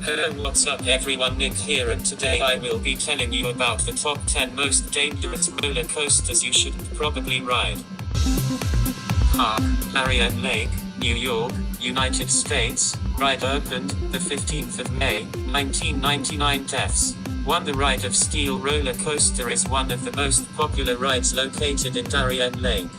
Hello, what's up everyone, Nick here, and today I will be telling you about the top 10 most dangerous roller coasters you should probably ride. Park, Darien Lake, New York, United States. Ride opened the 15th of May, 1999. Deaths. 1. The Ride of Steel roller coaster is one of the most popular rides located in Darien Lake.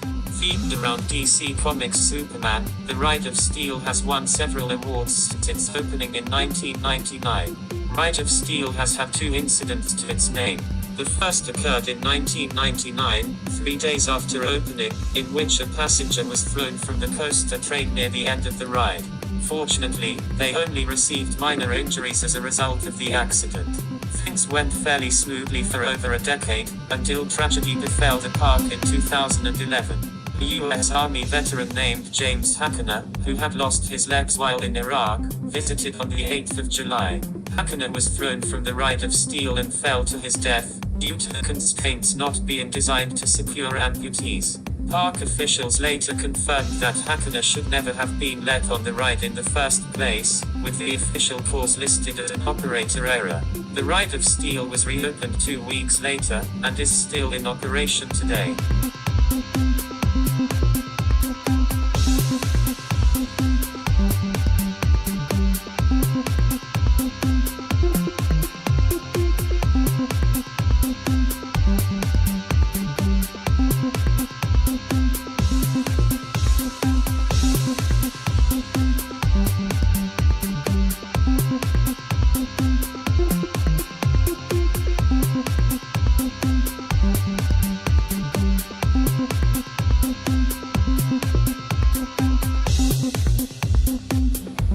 Themed around DC Comics Superman, the Ride of Steel has won several awards since its opening in 1999. Ride of Steel has had 2 incidents to its name. The first occurred in 1999, 3 days after opening, in which a passenger was thrown from the coaster train near the end of the ride. Fortunately, they only received minor injuries as a result of the accident. Things went fairly smoothly for over a decade, until tragedy befell the park in 2011. A U.S. Army veteran named James Hackner, who had lost his legs while in Iraq, visited on the 8th of July. Hackner was thrown from the Ride of Steel and fell to his death, due to the constraints not being designed to secure amputees. Park officials later confirmed that Hackner should never have been let on the ride in the first place, with the official cause listed as an operator error. The Ride of Steel was reopened 2 weeks later, and is still in operation today.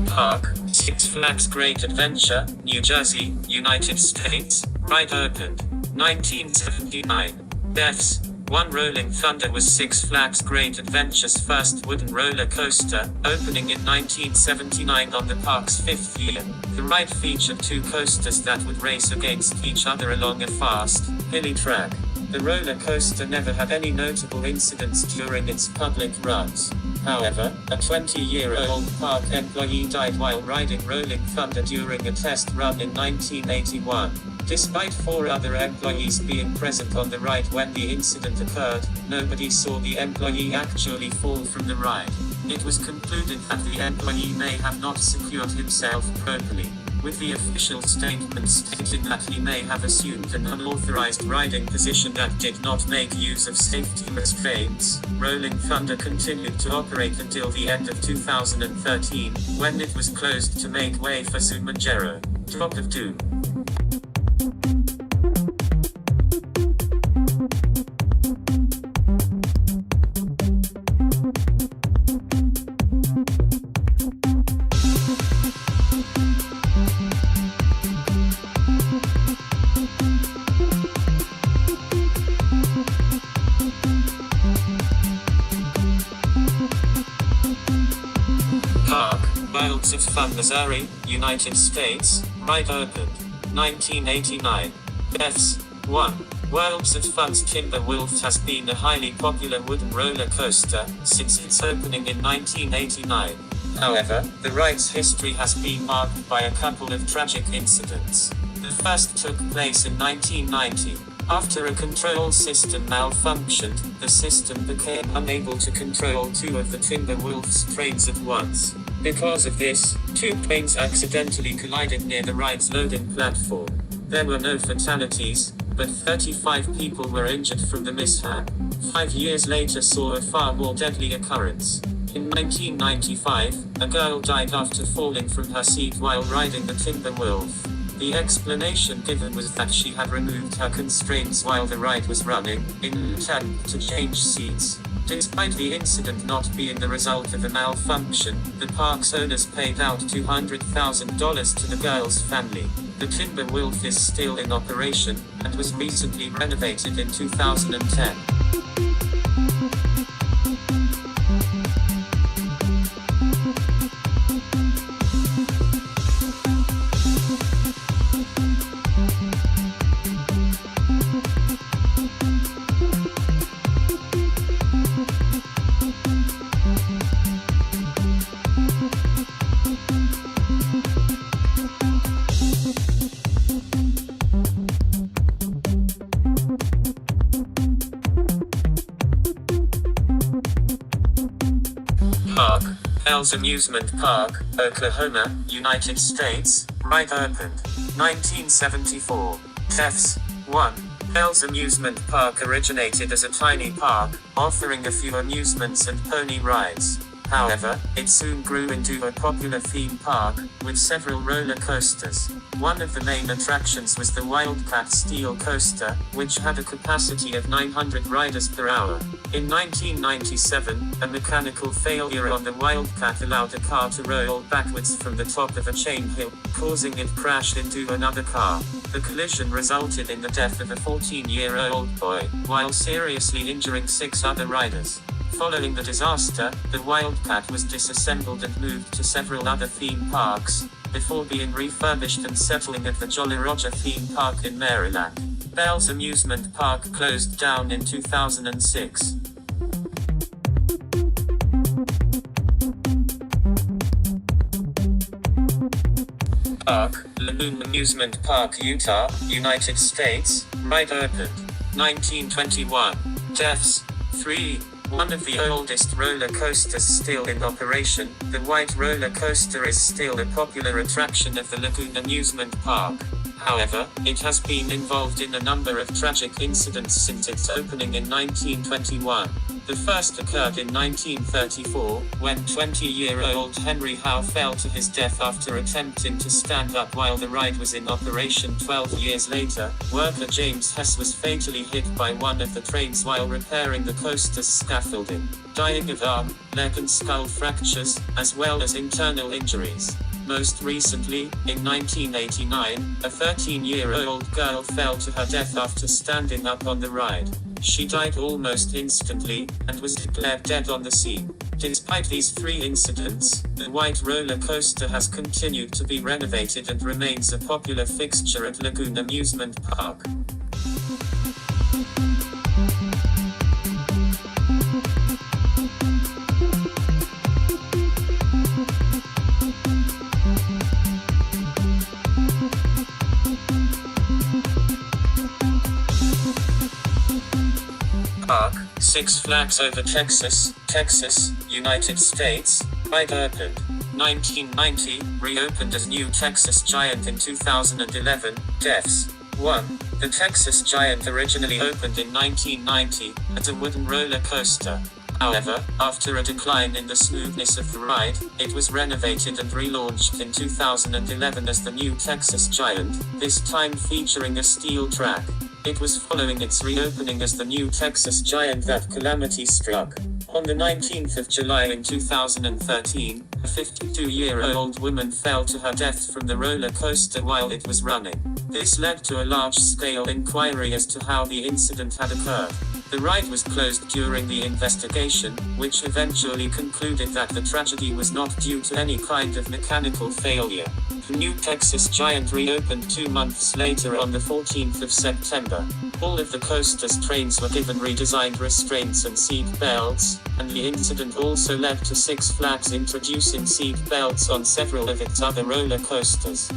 Park, Six Flags Great Adventure, New Jersey, United States. Ride opened 1979. Deaths. 1. Rolling Thunder was Six Flags Great Adventure's first wooden roller coaster, opening in 1979 on the park's 5th year. The ride featured 2 coasters that would race against each other along a fast, hilly track. The roller coaster never had any notable incidents during its public runs. However, a 20-year-old park employee died while riding Rolling Thunder during a test run in 1981. Despite 4 other employees being present on the ride when the incident occurred, nobody saw the employee actually fall from the ride. It was concluded that the employee may have not secured himself properly, with the official statement stating that he may have assumed an unauthorized riding position that did not make use of safety restraints. Rolling Thunder continued to operate until the end of 2013, when it was closed to make way for Zumanjero. Drop of Doom. Park, Wilds of Fun, Missouri, United States. Ride opened 1989. Deaths. 1. Wilds of Fun's Timber Wolf has been a highly popular wooden roller coaster since its opening in 1989. However, the ride's history has been marked by a couple of tragic incidents. The first took place in 1990. After a control system malfunctioned, the system became unable to control 2 of the Timber Wolf's trains at once. Because of this, 2 planes accidentally collided near the ride's loading platform. There were no fatalities, but 35 people were injured from the mishap. 5 years later saw a far more deadly occurrence. In 1995, a girl died after falling from her seat while riding the Timber Wolf. The explanation given was that she had removed her constraints while the ride was running, in an attempt to change seats. Despite the incident not being the result of a malfunction, the park's owners paid out $200,000 to the girl's family. The Timber Wolf is still in operation, and was recently renovated in 2010. Bells Amusement Park, Oklahoma, United States. Ride opened 1974. Deaths 1. Bells Amusement Park originated as a tiny park, offering a few amusements and pony rides. However, it soon grew into a popular theme park, with several roller coasters. One of the main attractions was the Wildcat steel coaster, which had a capacity of 900 riders per hour. In 1997, a mechanical failure on the Wildcat allowed a car to roll backwards from the top of a chain hill, causing it crash into another car. The collision resulted in the death of a 14-year-old boy, while seriously injuring 6 other riders. Following the disaster, the Wildcat was disassembled and moved to several other theme parks, before being refurbished and settling at the Jolly Roger theme park in Maryland. Bells Amusement Park closed down in 2006. Lagoon Amusement Park, Utah, United States. Ride opened 1921. Deaths 3. One of the oldest roller coasters still in operation, the White roller coaster is still a popular attraction of the Lagoon Amusement Park. However, it has been involved in a number of tragic incidents since its opening in 1921. The first occurred in 1934, when 20-year-old Henry Howe fell to his death after attempting to stand up while the ride was in operation. 12 years later, worker James Hess was fatally hit by one of the trains while repairing the coaster's scaffolding, dying of arm, leg and skull fractures, as well as internal injuries. Most recently, in 1989, a 13-year-old girl fell to her death after standing up on the ride. She died almost instantly, and was declared dead on the scene. Despite these 3 incidents, the White roller coaster has continued to be renovated and remains a popular fixture at Lagoon Amusement Park. Park, Six Flags Over Texas, Texas, United States. Ride opened 1990, reopened as New Texas Giant in 2011. Deaths 1. The Texas Giant originally opened in 1990 as a wooden roller coaster. However, after a decline in the smoothness of the ride, it was renovated and relaunched in 2011 as the New Texas Giant, this time featuring a steel track. It was following its reopening as the New Texas Giant that calamity struck. On the 19th of July in 2013, a 52-year-old woman fell to her death from the roller coaster while it was running. This led to a large-scale inquiry as to how the incident had occurred. The ride was closed during the investigation, which eventually concluded that the tragedy was not due to any kind of mechanical failure. The New Texas Giant reopened 2 months later on the 14th of September. All of the coaster's trains were given redesigned restraints and seat belts, and the incident also led to Six Flags introducing seat belts on several of its other roller coasters.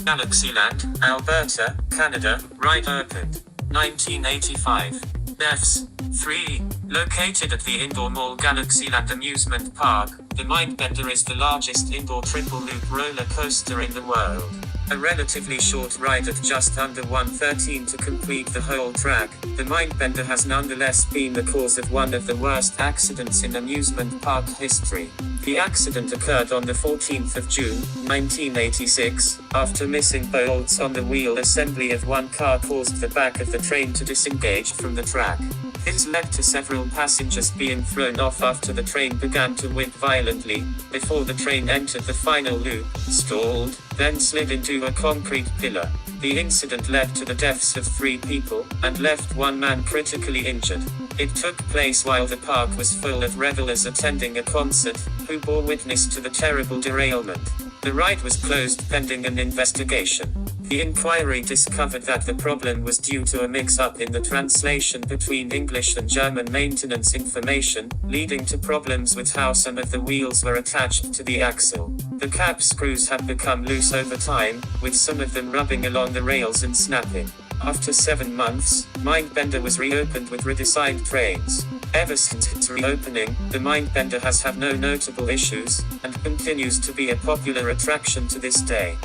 Galaxyland, Alberta, Canada. Ride opened 1985. Deaths 3. Located at the indoor mall Galaxyland Amusement Park, the Mindbender is the largest indoor triple-loop roller coaster in the world. A relatively short ride of just under 1:13 to complete the whole track, the Mindbender has nonetheless been the cause of one of the worst accidents in amusement park history. The accident occurred on the 14th of June, 1986, after missing bolts on the wheel assembly of one car caused the back of the train to disengage from the track. This led to several passengers being thrown off after the train began to whip violently, before the train entered the final loop, stalled, then slid into a concrete pillar. The incident led to the deaths of 3 people, and left 1 man critically injured. It took place while the park was full of revelers attending a concert, who bore witness to the terrible derailment. The ride was closed pending an investigation. The inquiry discovered that the problem was due to a mix-up in the translation between English and German maintenance information, leading to problems with how some of the wheels were attached to the axle. The cap screws had become loose over time, with some of them rubbing along the rails and snapping. After 7 months, Mindbender was reopened with redesigned trains. Ever since its reopening, the Mindbender has had no notable issues, and continues to be a popular attraction to this day.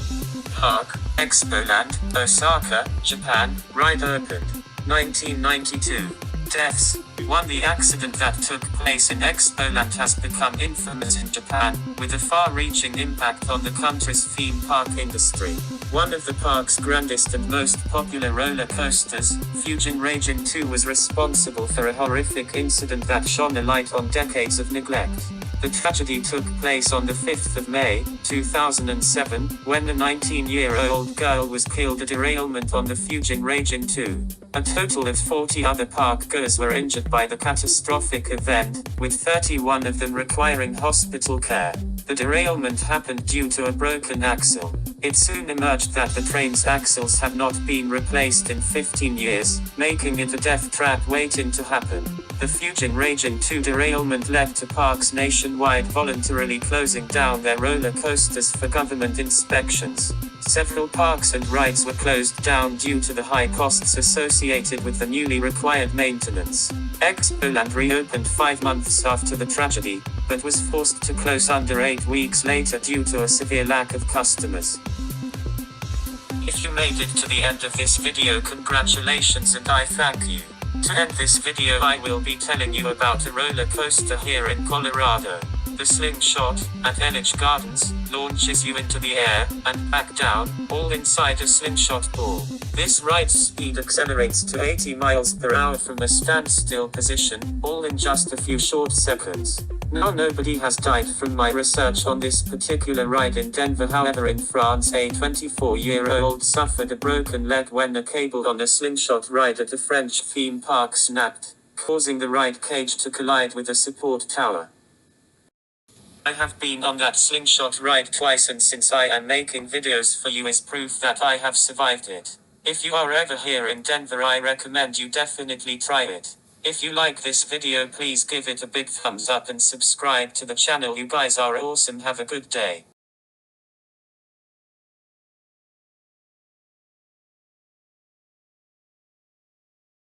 Park, Expoland, Osaka, Japan, ride opened. 1992. Deaths. 1. The accident that took place in Expoland has become infamous in Japan, with a far-reaching impact on the country's theme park industry. One of the park's grandest and most popular roller coasters, Fujin Raijin 2, was responsible for a horrific incident that shone a light on decades of neglect. The tragedy took place on the 5th of May, 2007, when a 19-year-old girl was killed at derailment on the Fujin Raijin 2. A total of 40 other park-goers were injured by the catastrophic event, with 31 of them requiring hospital care. The derailment happened due to a broken axle. It soon emerged that the train's axles had not been replaced in 15 years, making it a death trap waiting to happen. The Fujin Raijin 2 derailment led to parks nationwide voluntarily closing down their roller coasters for government inspections. Several parks and rides were closed down due to the high costs associated with the newly required maintenance. Expoland reopened 5 months after the tragedy, but was forced to close under 8 weeks later due to a severe lack of customers. If you made it to the end of this video, congratulations and I thank you. To end this video, I will be telling you about a roller coaster here in Colorado. The Slingshot, at Elitch Gardens, launches you into the air, and back down, all inside a slingshot ball. This ride's speed accelerates to 80 miles per hour from a standstill position, all in just a few short seconds. Now, nobody has died from my research on this particular ride in Denver. However, in France, a 24-year-old suffered a broken leg when a cable on a slingshot ride at a French theme park snapped, causing the ride cage to collide with a support tower. I have been on that slingshot ride twice, and since I am making videos for you is proof that I have survived it. If you are ever here in Denver, I recommend you definitely try it. If you like this video, please give it a big thumbs up and subscribe to the channel. You guys are awesome. Have a good day.